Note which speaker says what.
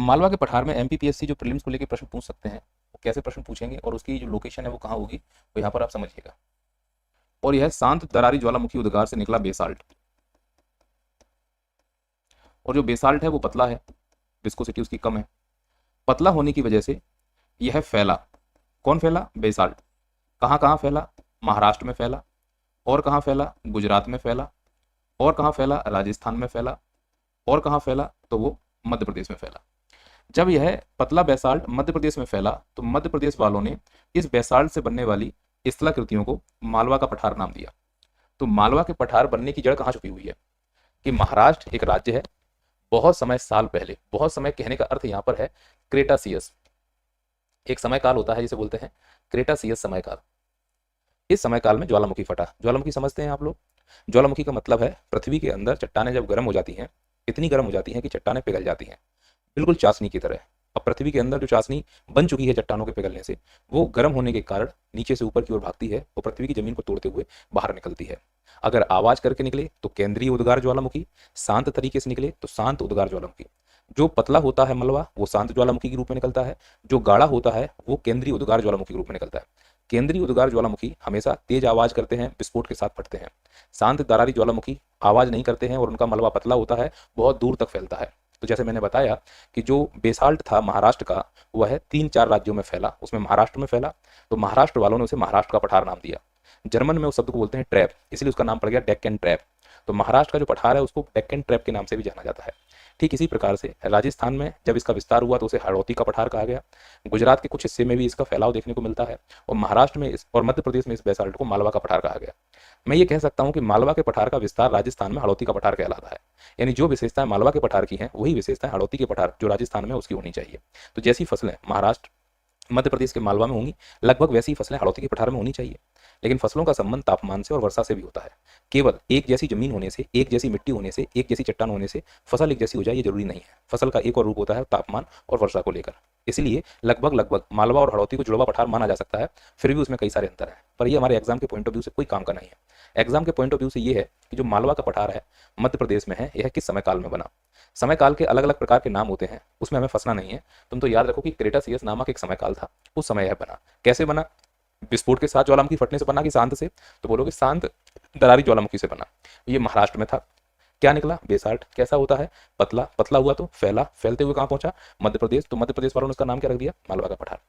Speaker 1: मालवा के पठार में एमपीपीएससी जो प्रीलिम्स को लेकर प्रश्न पूछ सकते हैं, वो कैसे प्रश्न पूछेंगे और उसकी जो लोकेशन है वो कहाँ होगी, वो यहाँ पर आप समझिएगा। और यह शांत दरारी ज्वालामुखी उद्गार से निकला बेसाल्ट, और जो बेसाल्ट है वो पतला है, विस्कोसिटी उसकी कम है। पतला होने की वजह से यह फैला, कौन फैला, बेसाल्ट। कहाँ कहाँ फैला, महाराष्ट्र में फैला, और कहाँ फैला, गुजरात में फैला, और कहाँ फैला, राजस्थान में फैला, और कहाँ फैला, तो वो मध्य प्रदेश में फैला। जब यह पतला बेसाल्ट मध्य प्रदेश में फैला तो मध्य प्रदेश वालों ने इस बेसाल्ट से बनने वाली स्थलाकृतियों को मालवा का पठार नाम दिया। तो मालवा के पठार बनने की जड़ कहाँ छुपी हुई है कि महाराष्ट्र एक राज्य है, बहुत समय साल पहले, बहुत समय कहने का अर्थ यहाँ पर है क्रेटासियस, एक समय काल होता है जिसे बोलते हैं क्रेटासियस समय काल। इस समय काल में ज्वालामुखी फटा। ज्वालामुखी समझते हैं आप लोग, ज्वालामुखी का मतलब है पृथ्वी के अंदर चट्टानें जब गर्म हो जाती हैं, इतनी गर्म हो जाती हैं कि चट्टानें पिघल जाती हैं, बिल्कुल चाशनी की तरह। अब पृथ्वी के अंदर जो चाशनी बन चुकी है चट्टानों के पिघलने से, वो गर्म होने के कारण नीचे से ऊपर की ओर भागती है, वो पृथ्वी की जमीन को तोड़ते हुए बाहर निकलती है। अगर आवाज करके निकले तो केंद्रीय उद्गार ज्वालामुखी, शांत तरीके से निकले तो शांत उद्गार ज्वालामुखी। जो पतला होता है मलबा वो शांत ज्वालामुखी के रूप में निकलता है, जो गाढ़ा होता है वो केंद्रीय उद्गार ज्वालामुखी के रूप में निकलता है। केंद्रीय उद्गार ज्वालामुखी हमेशा तेज आवाज करते हैं, विस्फोट के साथ फटते हैं। शांत दरारी ज्वालामुखी आवाज नहीं करते हैं और उनका मलबा पतला होता है, बहुत दूर तक फैलता है। तो जैसे मैंने बताया कि जो बेसाल्ट था महाराष्ट्र का, वह 3-4 राज्यों में फैला, उसमें महाराष्ट्र में फैला, तो महाराष्ट्र वालों ने उसे महाराष्ट्र का पठार नाम दिया। जर्मन में उस शब्द को बोलते हैं ट्रैप, इसलिए उसका नाम पड़ गया डेक्कन ट्रैप। तो महाराष्ट्र का जो पठार है उसको डेक्कन ट्रैप के नाम से भी जाना जाता है। ठीक इसी प्रकार से राजस्थान में जब इसका विस्तार हुआ तो उसे हाड़ौती का पठार कहा गया। गुजरात के कुछ हिस्से में भी इसका फैलाव देखने को मिलता है, और महाराष्ट्र में और मध्य प्रदेश में इस बेसाल्ट को मालवा का पठार कहा गया। मैं ये कह सकता हूँ कि मालवा के पठार का विस्तार राजस्थान में हाड़ौती का पठार कहलाता है, यानी जो विशेषताएं मालवा के पठार की हैं वही विशेषताएं हाड़ौती के पठार जो राजस्थान में उसकी होनी चाहिए। तो जैसी फसलें महाराष्ट्र मध्य प्रदेश के मालवा में होंगी, लगभग वैसी फसलें हाड़ौती के पठार में होनी चाहिए। लेकिन फसलों का संबंध तापमान से और वर्षा से भी होता है। केवल एक जैसी जमीन होने से, एक जैसी मिट्टी होने से, एक जैसी चट्टान होने से फसल एक जैसी हो जाए ये जरूरी नहीं है। फसल का एक और रूप होता है तापमान और वर्षा को लेकर। इसलिए लगभग मालवा और हाड़ौती को जुड़वा पठार माना जा सकता है, फिर भी उसमें कई सारे अंतर हैं। पर ये हमारे एग्जाम के पॉइंट ऑफ व्यू से कोई काम का नहीं है। एग्जाम के पॉइंट ऑफ व्यू से ये है कि जो मालवा का पठार है मध्य प्रदेश में है, यह किस समय काल में बना। समय काल के अलग अलग प्रकार के नाम होते हैं, उसमें हमें फंसना नहीं है। तुम तो याद रखो कि क्रेटासियस नामक एक समय काल था, उस समय यह बना। कैसे बना, विस्फोट के साथ ज्वालामुखी फटने से बना कि शांत से, तो बोलोगे शांत दरारी ज्वालामुखी से बना। ये महाराष्ट्र में था। क्या निकला, बेसाल्ट। कैसा होता है, पतला। पतला हुआ तो फैला, फैलते हुए कहाँ पहुंचा, मध्य प्रदेश। तो मध्य प्रदेश वालों ने उसका नाम क्या रख दिया, मालवा का पठार।